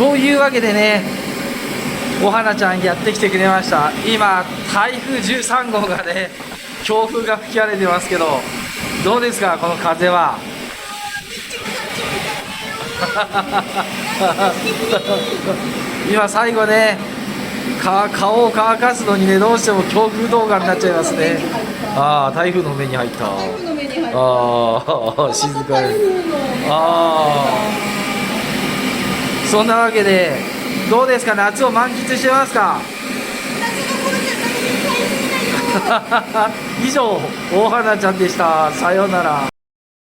というわけでね、お花ちゃんやってきてくれました。今台風13号がね、強風が吹き荒れてますけど、どうですかこの風は。今最後ね、顔を乾かすのにね、どうしても強風動画になっちゃいますね。ああ、台風の目に入った。台風の目に入った。ああ、静かに。台風の。ああ、そんなわけでどうですか、夏を満喫してますか。以上、大花ちゃんでした。さようなら。